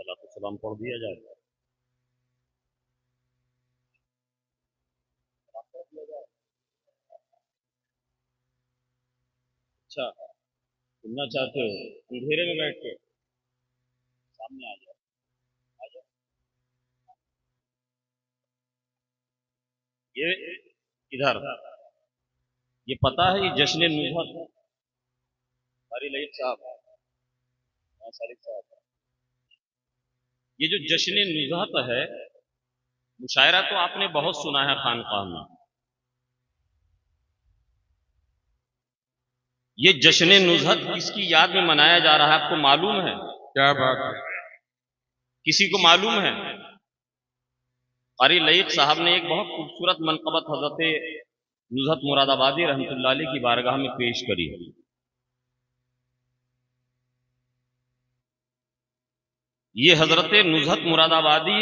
सलाम पढ़ दिया जाएगा। अच्छा, सुनना चाहते हो? अंधेरे में बैठ के सामने आ जाओ, आ जाओ। ये इधर, ये पता है, ये जश्न नुज़हत कारी लईक साहब, हाँ, सारिक साहब, ये जो जश्न नुज़हत है, मुशायरा तो आपने बहुत सुना है खानकाह में। ये जश्न नुज़हत किसकी याद में मनाया जा रहा है, आपको मालूम है? क्या बात है? किसी को मालूम है? कारी लईक साहब ने एक बहुत खूबसूरत मनक़बत हज़रत नुज़हत मुरादाबादी रहमतुल्लाह अलैह की बारगाह में पेश करी है। ये हजरत नुज़हत मुरादाबादी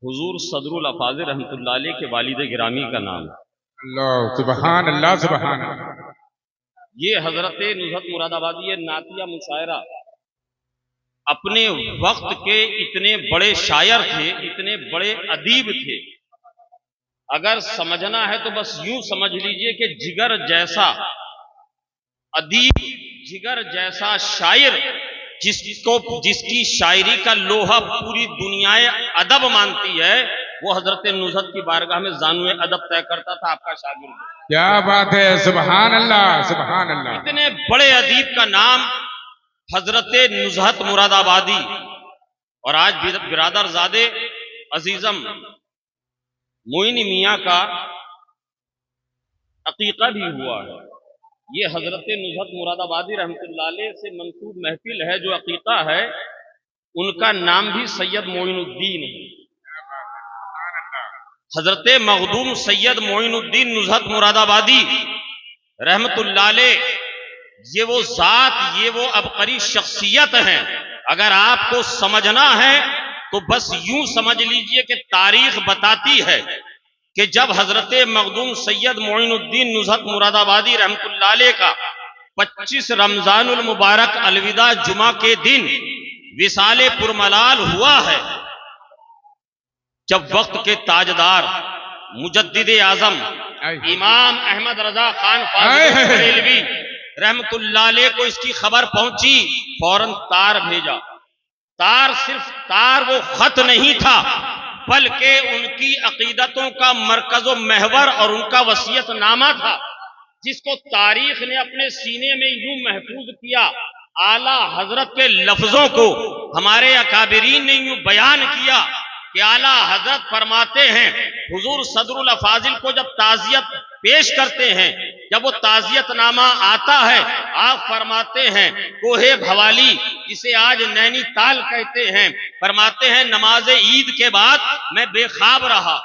हुजूर सदरुल अफाज़िल रहमतुल्लाह अलैह के वालिद गिरामी का नाम है। अल्लाह सुबहान अल्लाह सुबहान अल्लाह। ये हजरत नुज़हत मुरादाबादी ये नातिया मुशायरा अपने वक्त के इतने बड़े शायर थे, इतने बड़े अदीब थे। अगर समझना है तो बस यूं समझ लीजिए कि जिगर जैसा अदीब, जिगर जैसा शायर, जिसकी शायरी का लोहा पूरी दुनिया अदब मानती है, वो हजरत नुज़हत की बारगाह में जानुए अदब तय करता था, आपका शागिर्द। क्या बात है, सुबहान अल्लाह सुबहान अल्लाह। इतने बड़े अदीब का नाम हजरत नुज़हत मुरादाबादी, और आज बिरादर ज़ादे अजीजम मोइन मियाँ का अकीका भी हुआ है। ये हजरत नुज़हत मुरादाबादी रहमतुल्लाह अलैह से मंसूब महफिल है, जो अकीका है, उनका नाम भी सैयद मोइनुद्दीन है। हजरत मखदूम सैयद मोइनुद्दीन नुज़हत मुरादाबादी रहमतुल्लाह अलैह, ये वो जात, ये वो अबकरी शख्सियत है। अगर आपको समझना है तो बस यूं समझ लीजिए कि तारीख बताती है कि जब हजरत मखदूम सैयद मोइनुद्दीन नुज़हत मुरादाबादी रहमतुल्लाह अलैह का 25 रमजानुल मुबारक अलविदा जुमा के दिन विसाले पुरमलाल हुआ है, जब वक्त के ताजदार मुजद्दिद आजम इमाम अहमद रजा खान बरेलवी रहमतुल्लाह अलैह को इसकी खबर पहुंची, फौरन तार भेजा। तार सिर्फ तार वो खत नहीं था, बल्कि उनकी अकीदतों का मरकज़ व महवर और उनका वसीयतनामा था, जिसको तारीख ने अपने सीने में यूं महफूज किया। आला हजरत के लफ्जों को हमारे अकाबिरीन ने यूं बयान किया कि आला हजरत फरमाते हैं, हुजूर सदरुल अफाजिल को जब ताज़ियत पेश करते हैं, जब वो ताज़ियतनामा आता है, आप फरमाते हैं कोहे भवाली, जिसे आज नैनीताल कहते हैं, फरमाते हैं नमाज ईद के बाद मैं बेखाब रहा,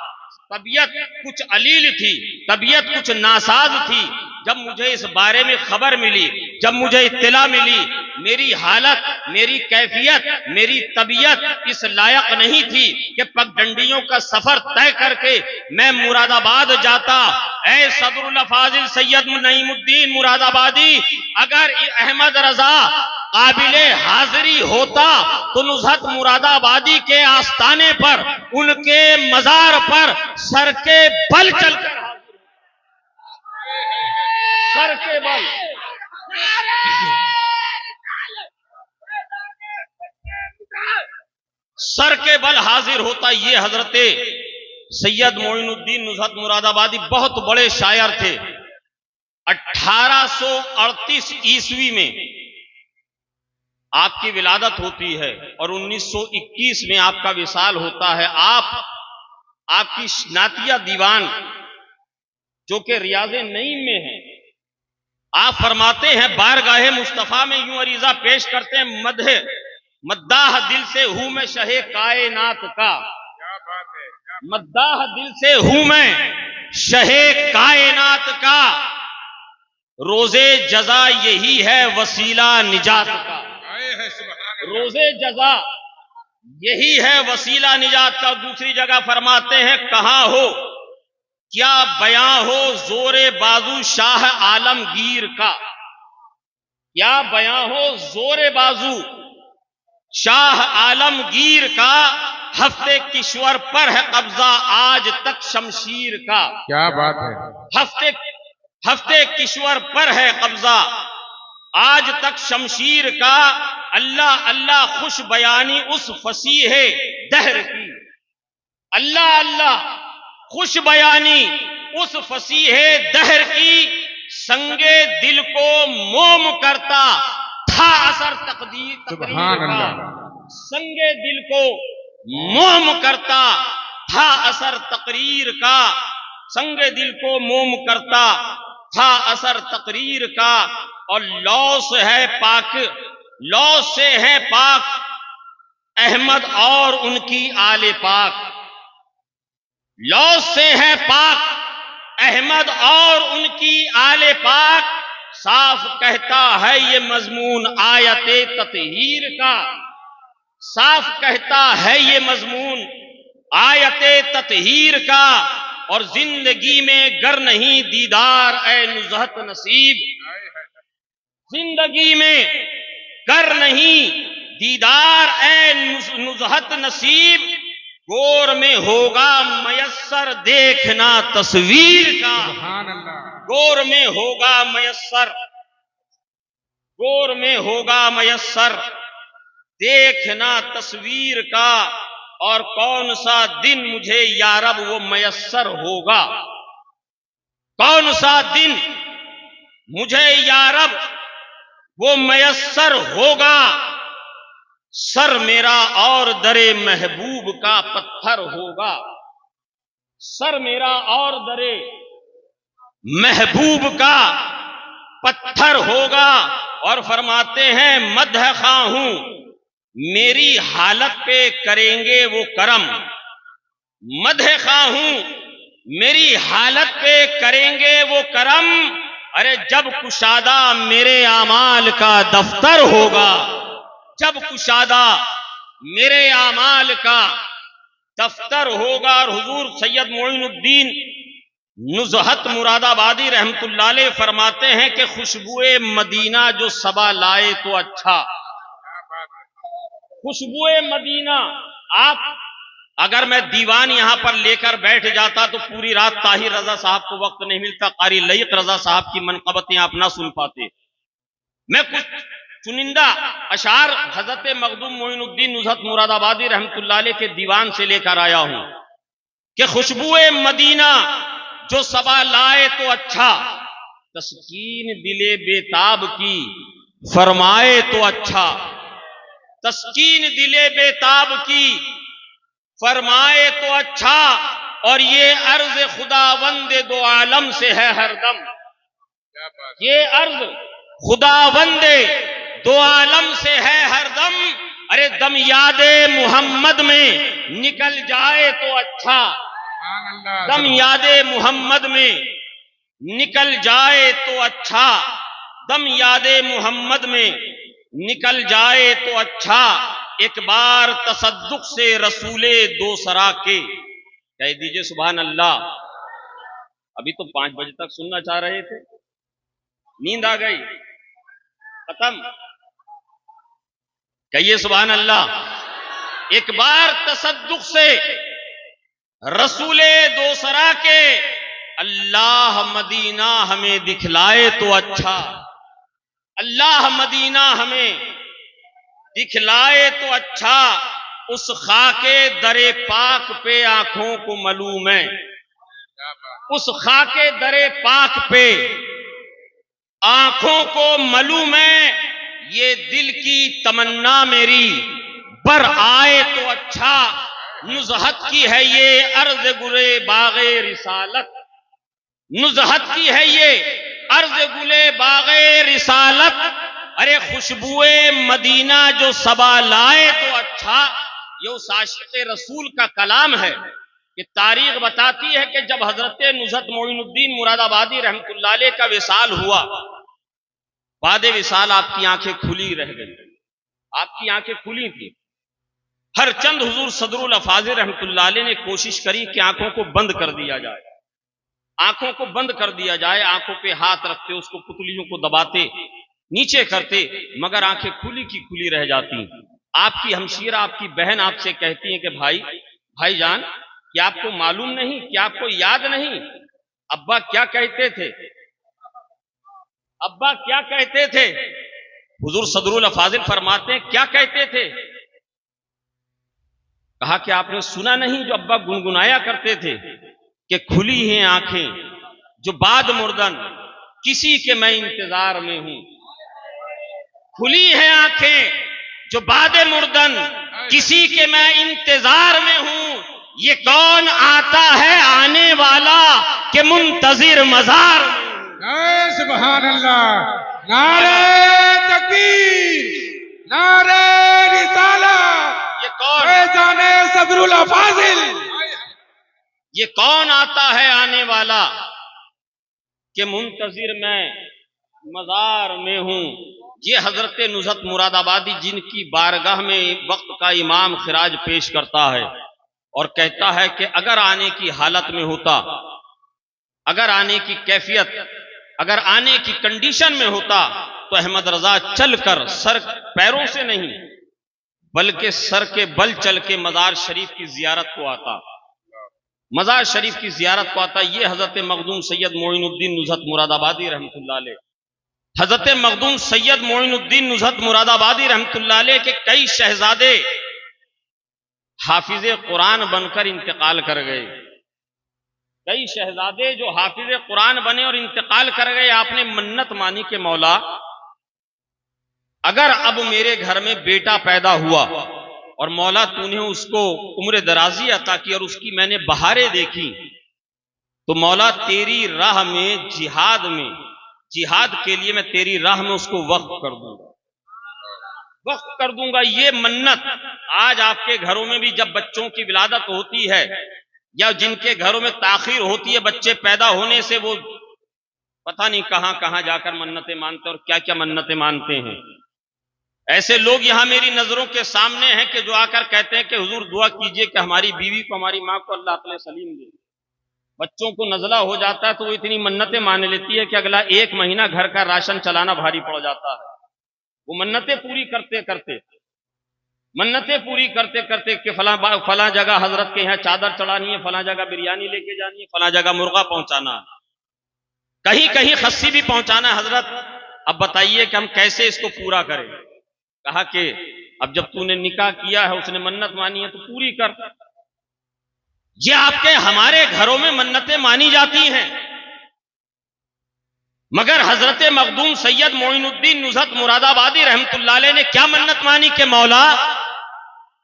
तबीयत कुछ अलील थी, तबीयत कुछ नासाज थी। जब मुझे इस बारे में खबर मिली, जब मुझे इत्तला मिली, मेरी हालत, मेरी कैफियत, मेरी तबीयत इस लायक नहीं थी कि पगडंडियों का सफर तय करके मैं मुरादाबाद जाता। ऐ सदरुल अफाजिल सैयद नईमुद्दीन मुरादाबादी, अगर अहमद रजा काबिले हाजिरी होता तो नुज़हत मुरादाबादी के आस्ताने पर, उनके मजार पर सर के बल चलकर, सर के बल, सर के बल हाजिर होता। ये हजरत सैयद मोइनुद्दीन नुज़हत मुरादाबादी बहुत बड़े शायर थे। 1838 ईस्वी में आपकी विलादत होती है और 1921 में आपका विसाल होता है। आपकी नातिया दीवान जो कि रियाज़े नईम में है, आप फरमाते हैं बारगाहे मुस्तफ़ा में यूं अरीज़ा पेश करते हैं, मद्दाह दिल से हूं मैं शहे कायनात का, मद्दाह दिल से हूं मैं शहे कायनात का, रोजे जजा यही है वसीला निजात का, रोजे जजा यही है वसीला निजात का। दूसरी जगह फरमाते हैं कहाँ हो क्या बयां हो जोरे बाजू शाह आलमगीर का, क्या बयां हो जोरे बाजू शाह आलमगीर का हफ्ते किश्वर पर है कब्जा आज तक शमशीर का। क्या बात है। हफ्ते किश्वर पर है कब्जा आज तक शमशीर का। अल्लाह अल्लाह खुश बयानी उस फसीह दहर की। अल्लाह अल्लाह खुश बयानी उस फसीह दहर की। संगे दिल को मोम करता था असर तकदीर सुभान का। अल्लाह। संगे दिल को मोम करता था असर तकरीर का। संगे दिल को मोम करता था असर तकरीर का। और लौ से है पाक अहमद और उनकी आले पाक। लौ से है पाक अहमद और उनकी आले पाक। साफ कहता है ये मजमून आयते ततहीर का। साफ कहता है ये मजमून आयते ततहीर का। और जिंदगी में गर नहीं दीदार ए नुज़हत नसीब। जिंदगी में गर नहीं दीदार ए नुज़हत नसीब। गोर में होगा मयस्सर देखना तस्वीर का। सुभान अल्लाह। गोर में होगा मयस्सर, गोर में होगा मयस्सर देखना तस्वीर का। और कौन सा दिन मुझे यारब वो मयस्सर होगा। कौन सा दिन मुझे यारब वो मयस्सर होगा। सर मेरा और दरे महबूब का पत्थर होगा। सर मेरा और दरे महबूब का पत्थर होगा। और फरमाते हैं मदह खा हूं मेरी हालत पे करेंगे वो करम। मदह खा हूं मेरी हालत पे करेंगे वो करम। अरे जब कुशादा मेरे आमाल का दफ्तर होगा। जब कुशादा मेरे आमाल का दफ्तर होगा। और हुजूर सैयद मोइनुद्दीन नुज़हत मुरादाबादी रहमतुल्लाह अलैह फरमाते हैं कि खुशबुए मदीना जो सबा लाए तो अच्छा। खुशबुए मदीना आप अगर मैं दीवान यहां पर लेकर बैठ जाता तो पूरी रात ताहिर रजा साहब को वक्त नहीं मिलता। कारी लईक रजा साहब की मनक़बतें आप ना सुन पाते। मैं कुछ चुनिंदा अशार हजरत मखदूम मोइनुद्दीन नुज़हत मुरादाबादी रहमतुल्लाह अलैह के दीवान से लेकर आया हूं कि खुशबुए मदीना जो सबा लाए तो अच्छा। तस्कीन दिले बेताब की फरमाए तो अच्छा। तस्कीन दिले बेताब की फरमाए तो अच्छा। और ये अर्ज खुदावंदे दो आलम से है हरदम। ये अर्ज खुदावंदे दो आलम से है हरदम। अरे दम यादे मोहम्मद में निकल जाए तो अच्छा। दम यादे मोहम्मद में निकल जाए तो अच्छा। दम यादे मोहम्मद में निकल जाए तो अच्छा। एक बार तसद्दुक से रसूले दो सरा के कह दीजिए सुभान अल्लाह। अभी तो 5 बजे तक सुनना चाह रहे थे, नींद आ गई, खत्म। कहिए सुभान अल्लाह। एक बार तसद्दुक से रसूले दो सरा के अल्लाह मदीना हमें दिखलाए तो अच्छा। अल्लाह मदीना हमें दिखलाए तो अच्छा। उस खाके दरे पाक पे आंखों को मलूम है। उस खाके दरे पाक पे आंखों को मलूम है। ये दिल की तमन्ना मेरी बर आए तो अच्छा। नुज़हत की है ये अर्ज गुले बागे रिसालत। नुज़हत की है ये अर्ज गुले बागे रिसालत। अरे खुशबुए मदीना जो सबा लाए तो अच्छा। ये उस आशिक़े रसूल का कलाम है कि तारीख बताती है कि जब हजरत नुज़हत मोइनुद्दीन मुरादाबादी रहमतुल्लाह अलैह का विसाल हुआ, बाद विसाल आपकी आंखें खुली रह गई। आपकी आंखें खुली थी। हर चंद हुजूर सदरुल अफाज़िल रहमतुल्लाह अलैह ने कोशिश करी कि आंखों को बंद कर दिया जाए। आंखों को बंद कर दिया जाए। आंखों पे हाथ रखते, उसको पुतलियों को दबाते, नीचे करते, मगर आंखें खुली की खुली रह जाती। आपकी हमशीरा, आपकी बहन आपसे कहती है कि भाईजान, क्या आपको मालूम नहीं, क्या आपको याद नहीं अब्बा क्या कहते थे? अब्बा क्या कहते थे? हुजूर सदरुल अफाजिल फरमाते हैं, क्या कहते थे? कहा कि आपने सुना नहीं जो अब्बा गुनगुनाया करते थे कि खुली हैं आंखें जो बाद मुर्दन किसी के मैं इंतजार में हूं। खुली हैं आंखें जो बाद मुर्दन किसी के मैं इंतजार में हूं। ये कौन आता है आने वाला के मुंतजिर मजार में। सुभान अल्लाह, नारे तकबीर, नारे रिसाला, ये कौन जाने सदरुल अफाजिल, ये कौन आता है आने वाला के मुंतजिर मैं मजार में हूं। ये हजरत नुज़हत मुरादाबादी जिनकी बारगाह में वक्त का इमाम खिराज पेश करता है और कहता है कि अगर आने की हालत में होता, अगर आने की कैफियत, अगर आने की कंडीशन में होता तो अहमद रजा चलकर सर पैरों से नहीं बल्कि सर के बल चल के मजार शरीफ की जियारत को आता, मजार शरीफ की जियारत को आता। ये हजरत मखदूम सैयद मोइनुद्दीन नुज़हत मुरादाबादी रहमतुल्लाह अलैह, हजरत मखदूम सैयद मोइनुद्दीन नुज़हत मुरादाबादी रहमतुल्लाह अलैह के कई शहजादे हाफिज कुरान बनकर इंतकाल कर गए। कई शहजादे जो हाफिज कुरान बने और इंतकाल कर गए। आपने मन्नत मानी के मौला, अगर अब मेरे घर में बेटा पैदा हुआ और मौला तूने उसको उम्र दराजी अता की और उसकी मैंने बहारें देखी, तो मौला तेरी राह में जिहाद के लिए मैं तेरी राह में उसको वक्फ कर दूंगा, वक्फ कर दूंगा। ये मन्नत आज आपके घरों में भी जब बच्चों की विलादत होती है या जिनके घरों में ताखीर होती है बच्चे पैदा होने से, वो पता नहीं कहां कहां जाकर मन्नतें मानते और क्या क्या मन्नतें मानते हैं। ऐसे लोग यहां मेरी नजरों के सामने हैं कि जो आकर कहते हैं कि हुजूर दुआ कीजिए कि हमारी बीवी को, हमारी मां को अल्लाह अक्ल सलीम दे। बच्चों को नजला हो जाता है तो वो इतनी मन्नतें मान लेती है कि अगला 1 महीना घर का राशन चलाना भारी पड़ जाता है। वो मन्नतें पूरी करते करते कि फला जगह हजरत के यहाँ चादर चढ़ानी है, फला जगह बिरयानी लेके जानी है, फला जगह मुर्गा पहुंचाना है, कहीं कहीं खस्सी भी पहुंचाना है। हजरत अब बताइए कि हम कैसे इसको पूरा करें। कहा कि अब जब तूने निकाह किया है, उसने मन्नत मानी है तो पूरी कर। ये आपके हमारे घरों में मन्नतें मानी जाती हैं, मगर हजरत मखदूम सैयद मोइनुद्दीन नुज़हत मुरादाबादी रहमतुल्लाह अलैह ने क्या मन्नत मानी कि मौला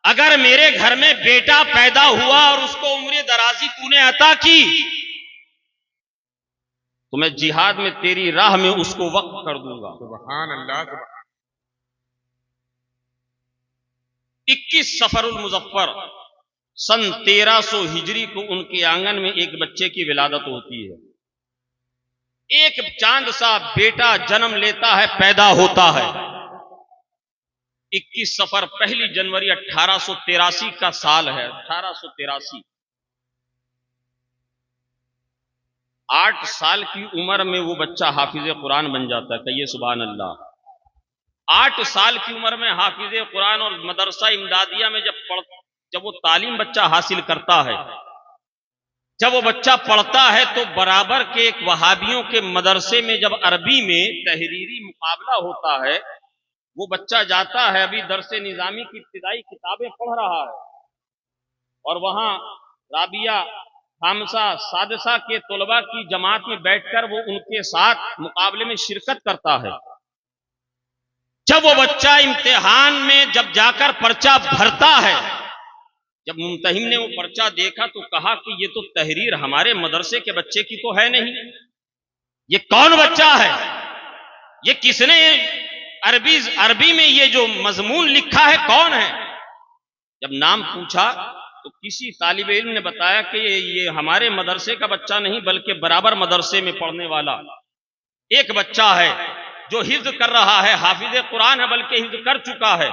अगर मेरे घर में बेटा पैदा हुआ और उसको उम्र दराजी तूने अता की तो मैं जिहाद में तेरी राह में उसको वक्फ कर दूंगा। सुभान अल्लाह। 21 सफरुल मुजफ्फर सन 1300 हिजरी को उनके आंगन में एक बच्चे की विलादत होती है। एक चांद सा बेटा जन्म लेता है, पैदा होता है। 21 सफर 1 जनवरी 1883 का साल है। 1883 8 साल की उम्र में वो बच्चा हाफिज कुरान बन जाता है। कहिए सुभान अल्लाह। 8 साल की उम्र में हाफिज कुरान और मदरसा इमदादिया में जब वो तालीम बच्चा हासिल करता है, जब वो बच्चा पढ़ता है तो बराबर के एक वहाबियों के मदरसे में जब अरबी में तहरीरी मुकाबला होता है, वो बच्चा जाता है, अभी दरसे निजामी की इब्तिदाई किताबें पढ़ रहा है और वहां राबिया, खामसा, सादसा के तलबा की जमात में बैठकर वो उनके साथ मुकाबले में शिरकत करता है। जब वो बच्चा इम्तिहान में जब जाकर पर्चा भरता है, जब मुमतहिन ने वो पर्चा देखा तो कहा कि ये तो तहरीर हमारे मदरसे के बच्चे की तो है नहीं, ये कौन बच्चा है, ये किसने अरबी में ये जो मजमून लिखा है कौन है। जब नाम पूछा तो किसी तालिब इल्म ने बताया कि ये हमारे मदरसे का बच्चा नहीं बल्कि बराबर मदरसे में पढ़ने वाला एक बच्चा है जो हिफ्ज कर रहा है, हाफिज कुरान है बल्कि हिफ्ज कर चुका है।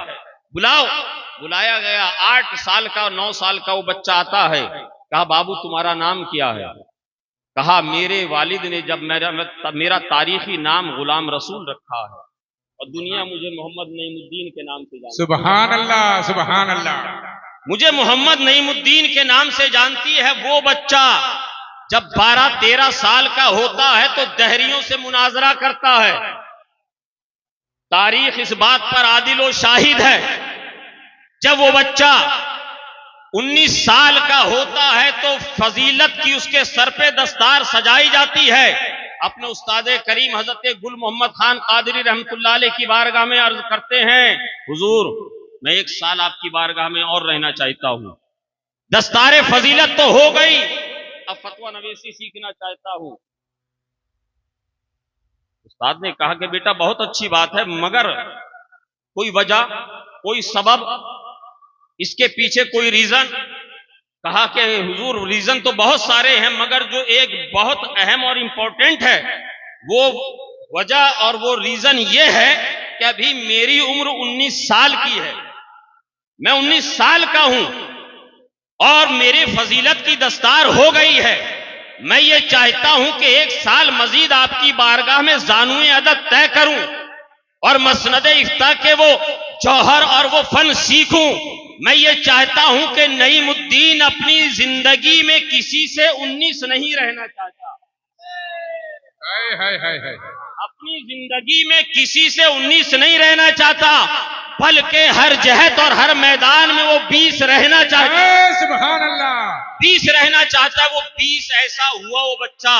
बुलाया गया। 8 साल का 9 साल का वो बच्चा आता है। कहा बाबू तुम्हारा नाम क्या है? कहा मेरे वालिद ने जब मेरा तारीखी नाम गुलाम रसूल रखा है और दुनिया मुझे मोहम्मद नईमुद्दीन के नाम से जानती है। सुभान अल्लाह, सुभान अल्लाह। मुझे मोहम्मद नईमुद्दीन के नाम से जानती है। वो बच्चा जब 12-13 साल का होता है तो दहरियों से मुनाजरा करता है। तारीख इस बात पर आदिल व शाहिद है। जब वो बच्चा 19 साल का होता है तो फजीलत की उसके सर पे दस्तार सजाई जाती है। अपने उस्ताद करीम हजरत गुल मोहम्मद खान कादरी रहमतुल्लाह अलैह की बारगाह में अर्ज करते हैं, हुजूर मैं 1 साल आपकी बारगाह में और रहना चाहता हूं। दस्तारे फजीलत तो हो गई, अब फतवा नवीसी सीखना चाहता हूं। उस्ताद ने कहा कि बेटा बहुत अच्छी बात है, मगर कोई वजह, कोई सबब, इसके पीछे कोई रीजन? कहा कि हुजूर रीजन तो बहुत सारे हैं, मगर जो एक बहुत अहम और इंपॉर्टेंट है वो वजह और वो रीजन ये है कि अभी मेरी उम्र 19 साल की है। मैं 19 साल का हूं और मेरे फजीलत की दस्तार हो गई है। मैं ये चाहता हूं कि 1 साल मजीद आपकी बारगाह में ज़ानुए अदद तय करूं और मसनद इफ्ता के वो जौहर और वो फन सीखूं। मैं ये चाहता हूं कि नईमुद्दीन अपनी जिंदगी में किसी से 19 नहीं रहना चाहता। अपनी जिंदगी में किसी से 19 नहीं रहना चाहता, बल्कि हर जहत और हर मैदान में वो 20 रहना चाहता है। सुभान अल्लाह। 20 रहना चाहता है। वो 20 ऐसा हुआ वो बच्चा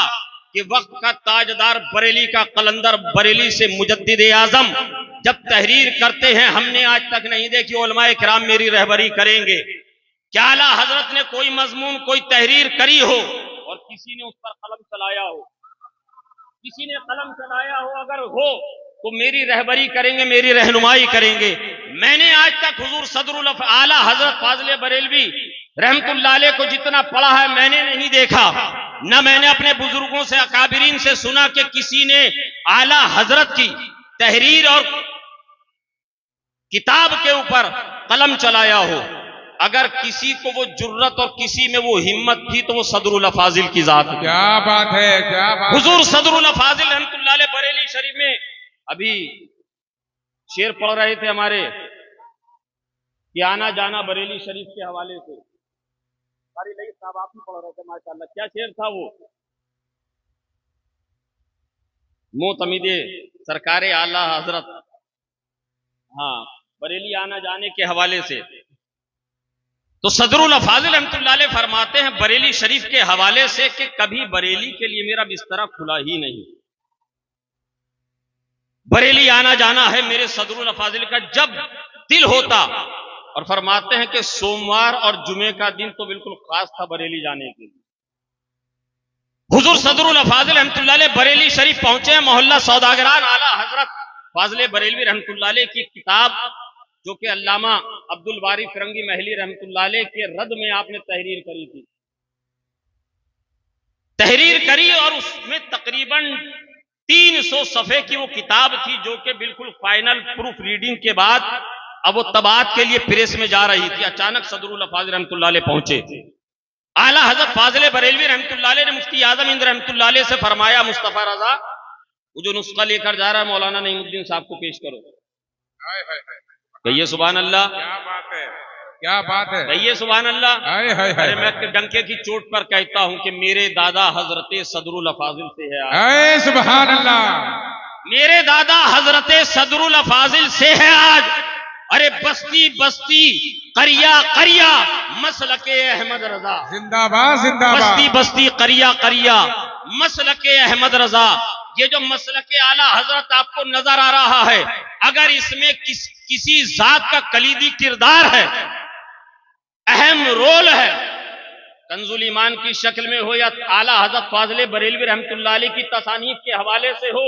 कि वक्त का ताजदार बरेली का कलंदर, बरेली से मुजद्दिद आजम जब तहरीर करते हैं, हमने आज तक नहीं देखी, उलमाए किराम मेरी रहबरी करेंगे, क्या आला हजरत ने कोई मजमून, कोई तहरीर करी हो और किसी ने उस पर कलम चलाया हो, किसी ने कलम चलाया हो, अगर हो तो मेरी रहबरी करेंगे, मेरी रहनुमाई करेंगे। मैंने आज तक हुजूर सदरुल आला हजरत फाजिल बरेलवी रहमतुल्लाह अलैह को जितना पढ़ा है मैंने नहीं देखा, न मैंने अपने बुजुर्गों से, अकाबिरीन से सुना कि किसी ने आला हजरत की तहरीर और किताब के ऊपर कलम चलाया हो। अगर किसी को वो जुर्रत और किसी में वो हिम्मत थी तो वो सदरुल फाजिल की जात थी। क्या बात है, क्या बात। हुजूर सदरुल फाजिल रहमतुल्लाह अलैह बरेली शरीफ में अभी शेर पढ़ रहे थे हमारे कि आना जाना बरेली शरीफ के हवाले से। कारी लई साहब आप ही पढ़ रहे थे, माशाअल्लाह क्या शेर था वो। मोतमिदे सरकारे आला हजरत, हाँ, बरेली आना जाने के हवाले से। तो सदरुल फाजिल रहमतुल्लाह अलैह फरमाते हैं बरेली शरीफ के हवाले से कि कभी बरेली के लिए मेरा बिस्तरा खुला ही नहीं। बरेली आना जाना है मेरे सदरुल फाजिल का जब दिल होता। और फरमाते हैं कि सोमवार और जुमे का दिन तो बिल्कुल खास था बरेली जाने के लिए। हुजूर सदरुल फाजिल रहमतुल्लाह अलैह बरेली शरीफ पहुंचे हैं। मोहल्ला सौदागरान आला हजरत फाजिल बरेलवी रहमतुल्लाह अलैह की किताब जो कि अल्लामा अब्दुल बारी फिरंगी महली रहमतुल्लाह अलैह के रद में आपने तहरीर करी थी, तहरीर करी और उसमें तकरीबन 300 सफ़े की वो किताब थी जो कि बिल्कुल फाइनल प्रूफ रीडिंग के बाद अब वो तबात के लिए प्रेस में जा रही थी। अचानक सदरुल फाजिल रहमतुल्लाह अलैह पहुंचे। आला हजरत फाजिल बरेलवी रहमतुल्लाह अलैह ने मुफ्ती आजम इंद रहमतुल्लाह अलैह से फरमाया, मुस्तफा रजा वो जो नुस्खा लेकर जा रहा है मौलाना नईमुद्दीन साहब को पेश करो। कहिए सुभान अल्लाह। क्या बात है, क्या बात है। कहिए सुभान अल्लाह। अरे मैं डंके की चोट पर कहता हूं कि मेरे दादा हजरत सदरुल फाजिल से है आज। सुभान अल्लाह। मेरे दादा हजरत सदरुल फाजिल से है आज। अरे बस्ती बस्ती, करिया करिया, मसलके अहमद रजा जिंदाबाद, जिंदाबाद। बस्ती बस्ती, करिया करिया, मसलके अहमद रजा। ये जो मसलके आला हजरत आपको नजर आ रहा है, अगर इसमें किसी जात का कलीदी किरदार है, अहम रोल है, कंजुल ईमान की शक्ल में हो या आला हजरत फाजिल बरेलवी रहमतुल्लाह अलैह की तसानीफ के हवाले से हो।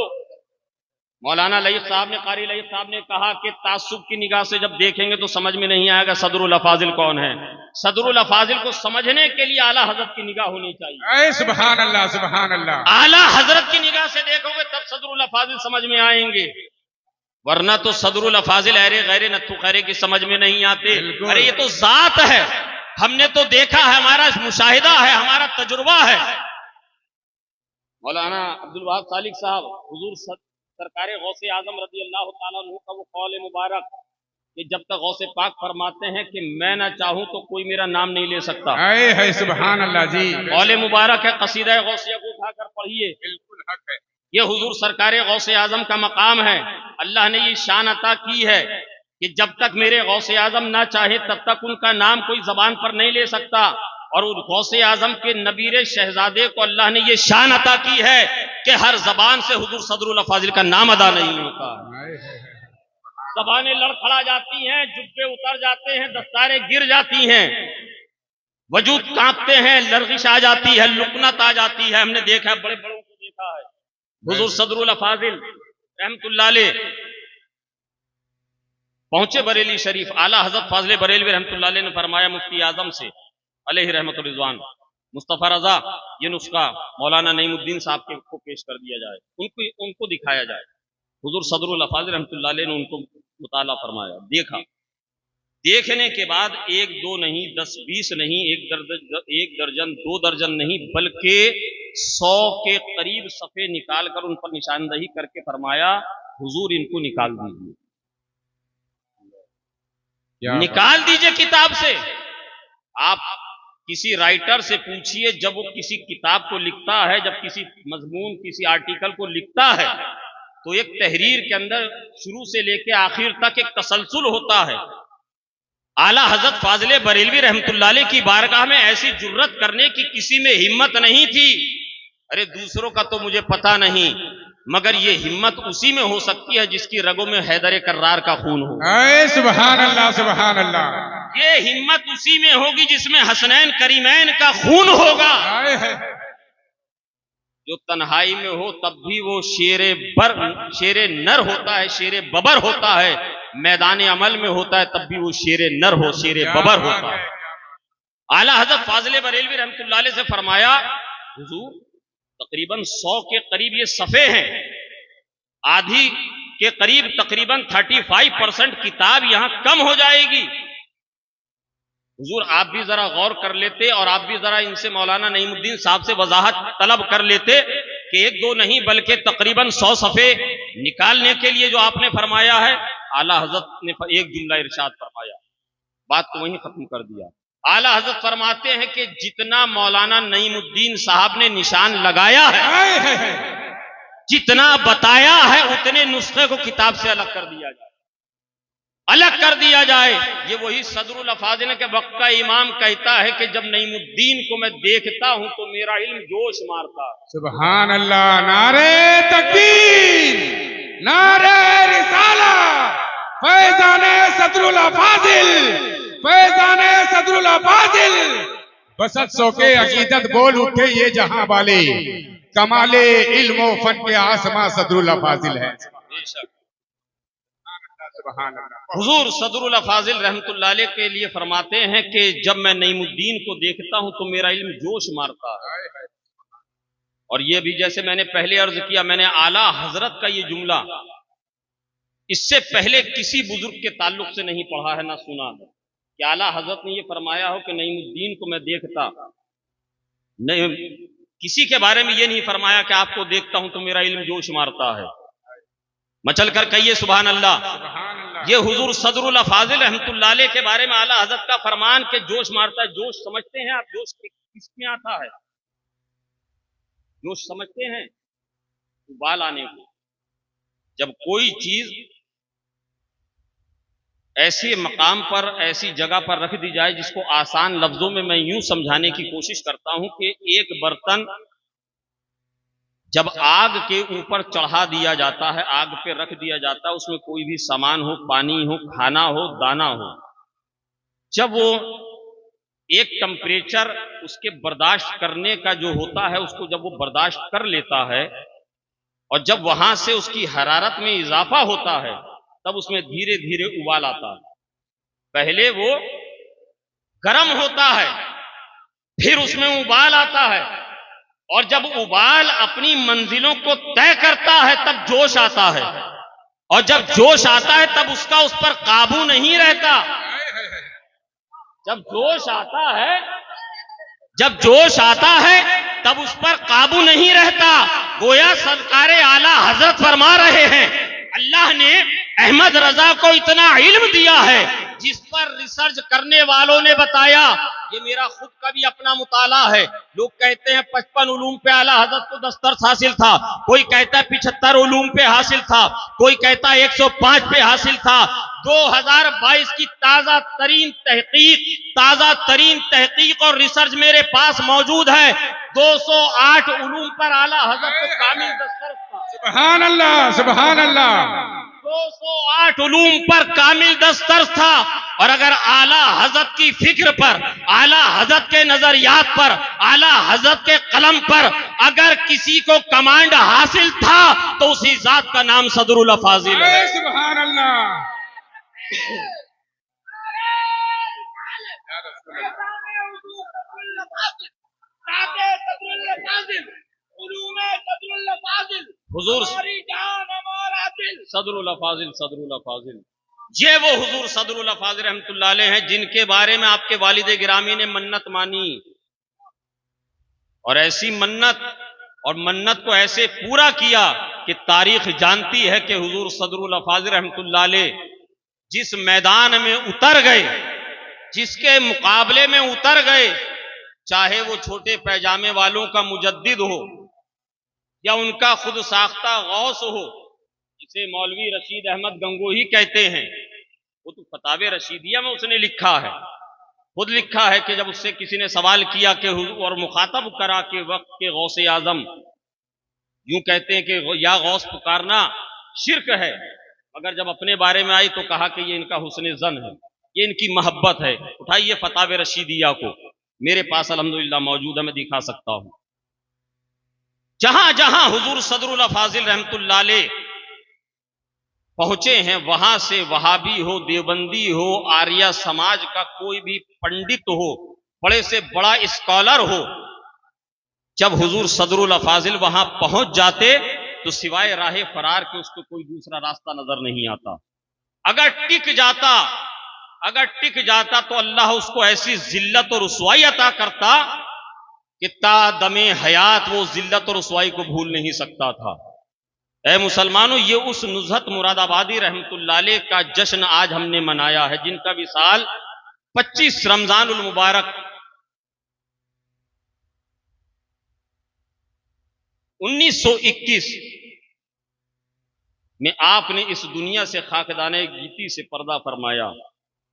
मौलाना लईक साहब ने, कारी लईक साहब ने कहा कि तासुब की निगाह से जब देखेंगे तो समझ में नहीं आएगा सदरुल फाजिल कौन है। सदरुल फाजिल को समझने के लिए आला हजरत की निगाह होनी चाहिए। सुभान अल्लाह, सुभान अल्लाह। आला हजरत की निगाह से देखोगे तब सदरुल फाजिल समझ में आएंगे, वरना तो सदरुल फाजिल अरे गैरे नत्थु खैरे की समझ में नहीं आते। अरे ये तो जात है, हमने तो देखा है, हमारा मुशाहिदा है, हमारा तजुर्बा है। मौलाना अब्दुल वहाब सालिक साहब हुजूर सरकार गौसे आजम रज़ी अल्लाह ताला अन्हु का वो कौल मुबारक कि जब तक गौसे पाक फरमाते हैं कि मैं ना चाहूं तो कोई मेरा नाम नहीं ले सकता। है सुभान अल्लाह जी। कौल मुबारक है, कसीदा गौसिया को उठाकर पढ़िए, बिल्कुल हक है। ये हुजूर सरकार गौसे आजम का मकाम है। अल्लाह ने ये शान अता की है कि जब तक मेरे गौसे आजम ना चाहे तब तक उनका नाम कोई जबान पर नहीं ले सकता। और उस गौसे आजम के नबीरे शहजादे को अल्लाह ने ये शान अता की है कि हर जबान से हुजूर सदरुल अफाजिल का नाम अदा नहीं होता। जबानें लड़खड़ा जाती हैं, जुब्बे उतर जाते हैं, दस्तारें गिर जाती हैं, वजूद कांपते हैं, लर्जिश आ जाती है, लुकनत आ जाती है। हमने देखा है, बड़े बड़ों को देखा है। हुजूर सदरुल अफाजिल रहमतुल्लाह अलैह पहुंचे बरेली शरीफ। आला हजरत फाजिल बरेलवी रहमतुल्लाह अलैह ने फरमाया मुफ्ती आजम से अलैहि रहमतुर रिजवान मुस्तफा रजा ये नुस्खा मौलाना नईमुद्दीन साहब को पेश कर दिया जाए, उनको दिखाया जाए। हुजूर सदरुल अफाजिल रहमतुल्लाह अलैह ने उनको मुताला फरमाया, देखा। देखने के बाद 1 2 नहीं, 10 20 नहीं, 1 दर्जन 2 दर्जन नहीं, बल्कि 100 के करीब सफ़े निकाल कर उन पर निशानदही करके फरमाया हुजूर इनको निकाल दीजिए, निकाल दीजिए किताब से। आप किसी राइटर से पूछिए, जब वो किसी किताब को लिखता है, जब किसी मजमून किसी आर्टिकल को लिखता है तो एक तहरीर के अंदर शुरू से लेके आखिर तक एक तसलसल होता है। आला हजरत फाजिल बरेलवी रहमतुल्लाह अलैह की बारगाह में ऐसी जुर्रत करने की किसी में हिम्मत नहीं थी। अरे दूसरों का तो मुझे पता नहीं, मगर ये हिम्मत उसी में हो सकती है जिसकी रगों में हैदर कर्रार का खून हो। सुभान अल्लाह सुभान अल्लाह। ये हिम्मत उसी में होगी जिसमें हसनैन करीमैन का खून होगा। जो तन्हाई में हो तब भी वो शेरे नर होता है, शेरे बबर होता है। मैदान अमल में होता है तब भी वो शेरे नर हो, शेरे बबर होता है। आला हजरत फाजिल बरेलवी रहमतुल्लाह अलैह से फरमाया हुजूर तकरीबन 100 के करीब ये सफ़े हैं, आधी के करीब तकरीबन 35% किताब यहां कम हो जाएगी। हुजूर आप भी जरा गौर कर लेते और आप भी जरा इनसे मौलाना नईमुद्दीन साहब से वजाहत तलब कर लेते कि 1 2 नहीं बल्कि तकरीबन 100 सफ़े निकालने के लिए जो आपने फरमाया है। आला हजरत ने एक जुमला इरशाद फरमाया, बात को वहीं खत्म कर दिया। आला हजरत फरमाते हैं कि जितना मौलाना नईमुद्दीन साहब ने निशान लगाया है, जितना बताया है, उतने नुस्खे को किताब से अलग कर दिया जाए, अलग कर दिया जाए। ये वही सदरुल अफाजिल के वक्त का इमाम कहता है कि जब नईमुद्दीन को मैं देखता हूं तो मेरा इल्म जोश मारता। सुभान अल्लाह। नारे तकबीर, नारे रिसाला, फैजाने सदरुल अफाजिल, फैजाने सदरुल अफाजिल। बसत सो के अकीदत बोल उठे ये जहां वाले, कमाले इल्म व फन के आसमां सदरुल अफाजिल है। हुजूर सदरुल अफाजिल रहमतुल्लाह अलैह के लिए फरमाते हैं कि जब मैं नईमुद्दीन को देखता हूं तो मेरा इल्म जोश मारता है। और ये भी जैसे मैंने पहले अर्ज किया, मैंने आला हजरत का ये जुमला इससे पहले किसी बुजुर्ग के ताल्लुक से नहीं पढ़ा है ना सुना है कि आला हजरत ने ये फरमाया हो कि नईमुद्दीन को मैं देखता नहीं, किसी के बारे में ये नहीं फरमाया कि आपको देखता हूं तो मेरा इल्म जोश मारता है। मचल कर कहिए सुभान अल्लाह। ये हुजूर सदरुल अफाजिल रहमतुल्लाह अलैह के बारे में आला हजरत का फरमान के जोश मारता है। जोश समझते हैं आप? जोश किसमें आता है? जोश समझते हैं? उबाल आने को। जब कोई चीज ऐसे मकाम पर, ऐसी जगह पर रख दी जाए जिसको आसान लफ्जों में मैं यूं समझाने की कोशिश करता हूं कि एक बर्तन जब आग के ऊपर चढ़ा दिया जाता है, आग पे रख दिया जाता है, उसमें कोई भी सामान हो, पानी हो, खाना हो, दाना हो, जब वो एक टेम्परेचर उसके बर्दाश्त करने का जो होता है, उसको जब वो बर्दाश्त कर लेता है और जब वहां से उसकी हरारत में इजाफा होता है तब उसमें धीरे धीरे उबाल आता है। पहले वो गर्म होता है, फिर उसमें उबाल आता है, और जब उबाल अपनी मंजिलों को तय करता है तब जोश आता है, और जब जोश आता है तब उसका उस पर काबू नहीं रहता। जब जोश आता है तब उस पर काबू नहीं रहता। गोया सरकारे आला हजरत फरमा रहे हैं, अल्लाह ने अहमद रजा को इतना इल्म दिया है जिस पर रिसर्च करने वालों ने बताया, ये मेरा खुद का भी अपना मुताला है। लोग कहते हैं 55 उलूम पे आला हजरत को दस्तरस हासिल था, कोई कहता है 75 उलूम पे हासिल था, कोई कहता है 105 पे हासिल था। 2022 की ताजा तरीन तहकीक और रिसर्च मेरे पास मौजूद है। 208 उलूम पर आला हजरत को कामिल दस्तरस था। सुभान अल्लाह, सुभान अल्लाह। 208 उलूम पर कामिल दस्तरस था। और अगर आला हजरत की फिक्र पर, आला हजरत के नजरियात पर, आला हजरत के कलम पर अगर किसी को कमांड हासिल था तो उसी जात का नाम सदरुल फाजिल है। सुभान अल्लाह। हुजूर सदरुल फाजिल, ये वो हुजूर सदरुल फाजिल रहमतुल्लाह अलैह हैं जिनके बारे में आपके वालिद गिरामी ने मन्नत मानी, और ऐसी मन्नत और मन्नत को ऐसे पूरा किया कि तारीख जानती है कि हुजूर सदरुल फाजिल रहमतुल्लाह अलैह जिस मैदान में उतर गए, जिसके मुकाबले में उतर गए, चाहे वो छोटे पैजामे वालों का मुजद्दिद हो या उनका खुद साख्ता गौस हो, जिसे मौलवी रशीद अहमद गंगोही कहते हैं, वो तो फतावे रशीदिया में उसने लिखा है, खुद लिखा है कि जब उससे किसी ने सवाल किया कि और मुखातब करा के वक्त के गौसे आजम, यूं कहते हैं कि या गौस पुकारना शिर्क है, मगर जब अपने बारे में आई तो कहा कि ये इनका हुस्न जन है, ये इनकी मोहब्बत है। उठाइए फतावे रशीदिया को, मेरे पास अल्हम्दुलिल्लाह मौजूद है, मैं दिखा सकता हूं। जहां जहां हुजूर सदरुल फाजिल रहमतुल्लाह अलैह पहुंचे हैं, वहां से वहाबी हो, देवबंदी हो, आर्या समाज का कोई भी पंडित हो, बड़े से बड़ा स्कॉलर हो, जब हुजूर सदरुल फाजिल वहां पहुंच जाते तो सिवाय राह फरार के उसको कोई दूसरा रास्ता नजर नहीं आता। अगर टिक जाता तो अल्लाह उसको ऐसी जिल्लत और रुसवाई अता करता कि ता दमे हयात वो जिल्लत और रुसवाई को भूल नहीं सकता था। ऐ मुसलमानों, ये उस नुज़हत मुरादाबादी रहमतुल्लाह अलैह का जश्न आज हमने मनाया है, जिनका विसाल 25 रमजानुल मुबारक 1921 में आपने इस दुनिया से खाकदाने गीती से पर्दा फरमाया।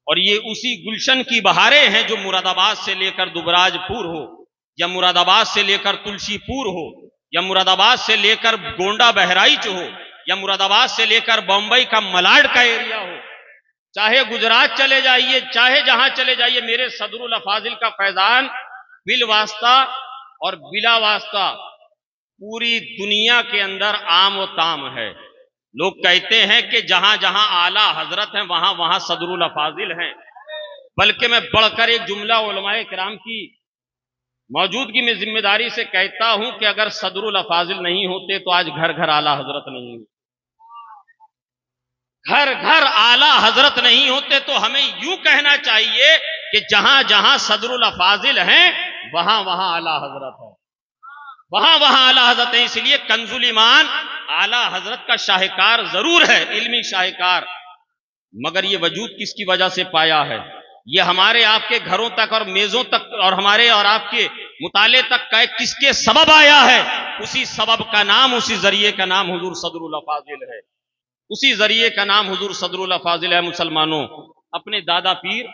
और ये उसी गुलशन की बहारें हैं जो मुरादाबाद से लेकर दुबराजपुर हो, या मुरादाबाद से लेकर तुलसीपुर हो, या मुरादाबाद से लेकर गोंडा बहराइच हो, या मुरादाबाद से लेकर बम्बई का मलाड का एरिया हो, चाहे गुजरात चले जाइए, चाहे जहां चले जाइए, मेरे सदरुल फाजिल का फैजान बिल वास्ता और बिला वास्ता पूरी दुनिया के अंदर आम व ताम है। लोग कहते हैं कि जहां जहां आला हजरत हैं वहां वहां सदरुल फाजिल हैं, बल्कि मैं बढ़कर एक जुमला उलमाए किराम की मौजूदगी में जिम्मेदारी से कहता हूं कि अगर सदरुल फाजिल नहीं होते तो आज घर घर आला हजरत नहीं होते, घर घर आला हजरत नहीं होते। तो हमें यूं कहना चाहिए कि जहां जहां सदरुल फाजिल हैं वहां वहां आला हजरत है, वहां वहां आला हजरत है। इसलिए कंजुल ईमान आला हजरत का शाहकार जरूर है, इल्मी शाहकार, मगर ये वजूद किसकी वजह से पाया है? ये हमारे आपके घरों तक और मेजों तक और हमारे और आपके मुताले तक का किसके सबब आया है? उसी सबब का नाम, उसी जरिए का नाम हुजूर सदरुल फाजिल है, उसी जरिए का नाम हुजूर सदरुल फाजिल है। मुसलमानों, अपने दादा पीर,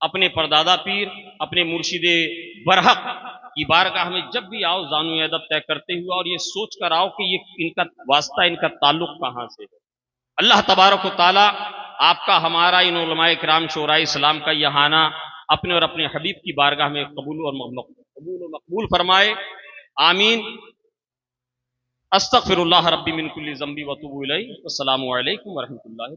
अपने परदादा पीर, अपने मुर्शिदे बरहक की बारगाह में जब भी आओ जानू अदब तय करते हुए और ये सोच कर आओ कि ये इनका वास्ता, इनका ताल्लुक कहां से है। अल्लाह तबारक व तआला आपका, हमारा, इन उलमाए किराम शोराए इस्लाम का यह आना अपने और अपने हबीब की बारगाह में कबूल और मकबूल फरमाए। आमीन। अस्तगफिरुल्लाह रब्बी मिन कुल्ली ज़ंबी व अतूबु इलैहि। अस्सलामु अलैकुम व रहमतुल्लाहि।